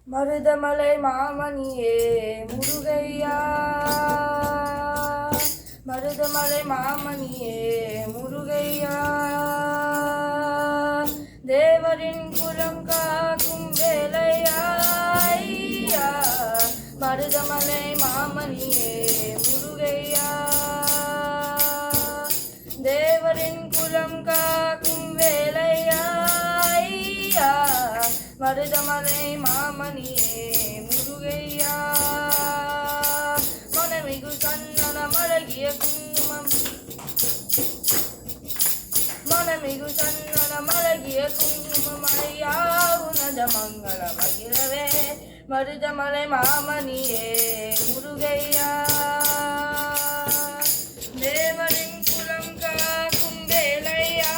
மருதமலை மாமணியே முருகையா, மருதமலை மாமணியே முருகையா, தேவரின் குலம் காக்கும் வேலையா, மருதமலை மாமணியே முருகையா, தேவரின் குலம் காக்கும் வேலையா, மருதமலை மாமணியே முருகையா, மனமிகு சன்னனம் அழகிய குங்குமம், மனமிகு சன்னனம் அழகிய குங்குமம், ஐயா உனத மங்கள மகிழவே, மருதமலை மாமணியே முருகையா, தேவரின் குலம் காக்கும் வேலையா,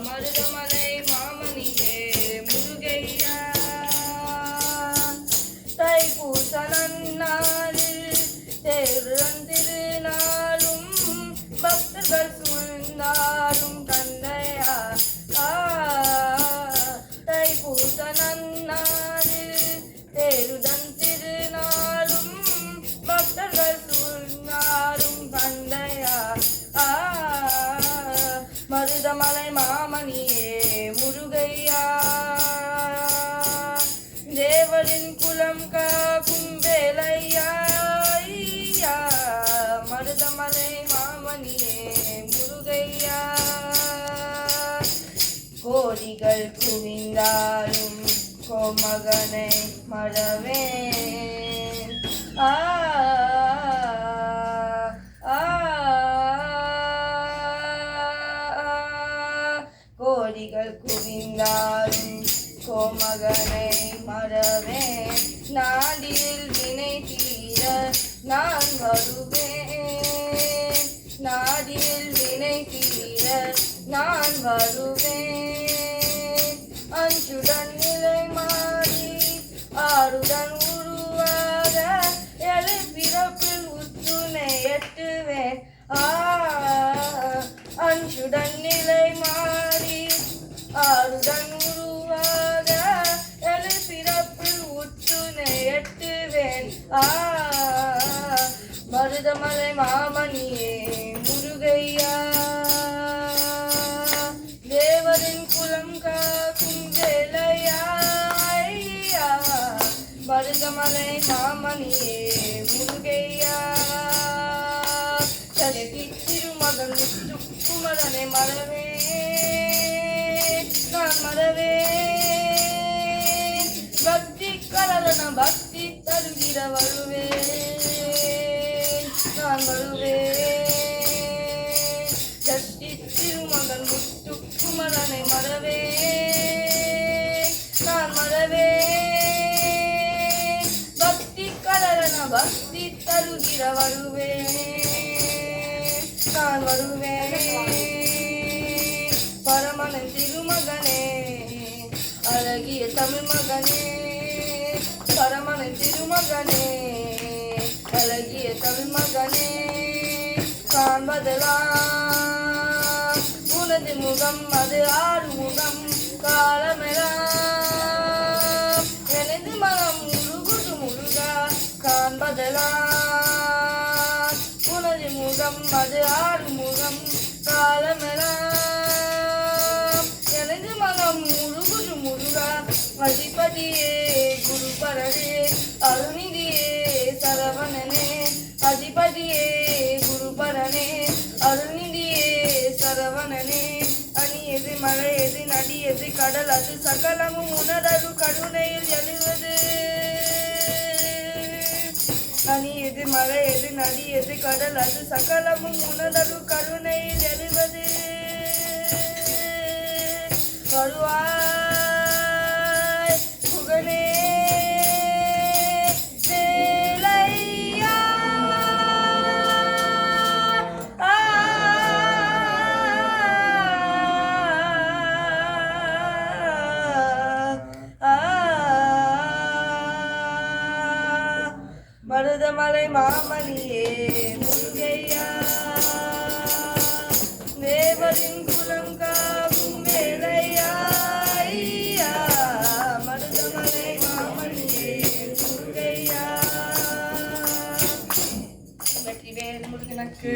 மருதமலை மாமணியே முருகையா, தைப்பூச நன்னாளில் தேருடன் திருநாளும் பக்தர்கள் சூழ்ந்தாலும் கந்தையா, தைப்பூச நன்னாளில் தேருடன் திருநாளும் பக்தர்கள் சூழ்ந்தாலும் கந்தையா, மருதமலை மாமணியே முருகையா, தேவரின் குலம் காக்கும் வேலையா, மருதமலை மாமணியே முருகையா, கோடிகள் குவிந்தாலும் கோமகனை மறவேன், கோடிகள் குவிந்தாலும் கோமகனை மறவேன், நாடியில் வினை தீர நான் வருவேன், நாடியில் வினை தீர நான் வருவேன், அஞ்சுடன் நிலை மாறி ஆறுடன் உருவாக எழு பிறப்பில் உத்துணை எட்டுவேன், அஞ்சுடன் நிலை மாறி ஆறுடன் உருவாக எழு பிறப்பில் உத்துணை எட்டுவேன், மருதமலை மாமணியே முருகையா, தேவரின் குலம் காக்கும் வேலையா, மருதமலை மாமணியே முருகையா, சக்தி திருமகன் முத்துக்குமரனை மறவேன், நான் மறவேன், பக்தி கலரன பக்தி தருகிற வருவேன், நான் வருவேன், சக்தி திருமகன் முத்துக்குமரனை மறவேன், நான் மறவேன், பக்தி கலரன பக்தி தருகிற வருவேன், நான் வருவேன், பரமனின் திருமகனே அழகிய தமிழ் மகனே, பரமனின் திருமகனே அழகிய தமிழ் மகனே, காண்பதெல்லாம் உனது முகம், அது ஆறு முகம் காலமெல்லாம், எனது மனம் முழுகுது முழுகா, காண்பதெல்லாம் உனது முகம், அது ஆறு முகம் காலமெல்லாம், எனது மனம் முழுகுது முழுகா, அதிபதியே குருபரனே அருணிதியே சரவணனே, அதிபதியே குருபரனே அருணிதியே சரவணனே, அணியது மழையது நடியது கடல், அது சகலமும் உணரரு கருணையில் எழுவது, அணியது மழையது நடியது கடல், அது சகலமும் உணரரு கருணையில் எழுவது, வருவாய் புகழே வேலையா, மருதமலை மாமணியே முருகையா, தேவரின் குலங்காவும் வேலையா ஐயா மருதமலை மாமணியே முருகையா வெற்றிவேல் முருகனுக்கு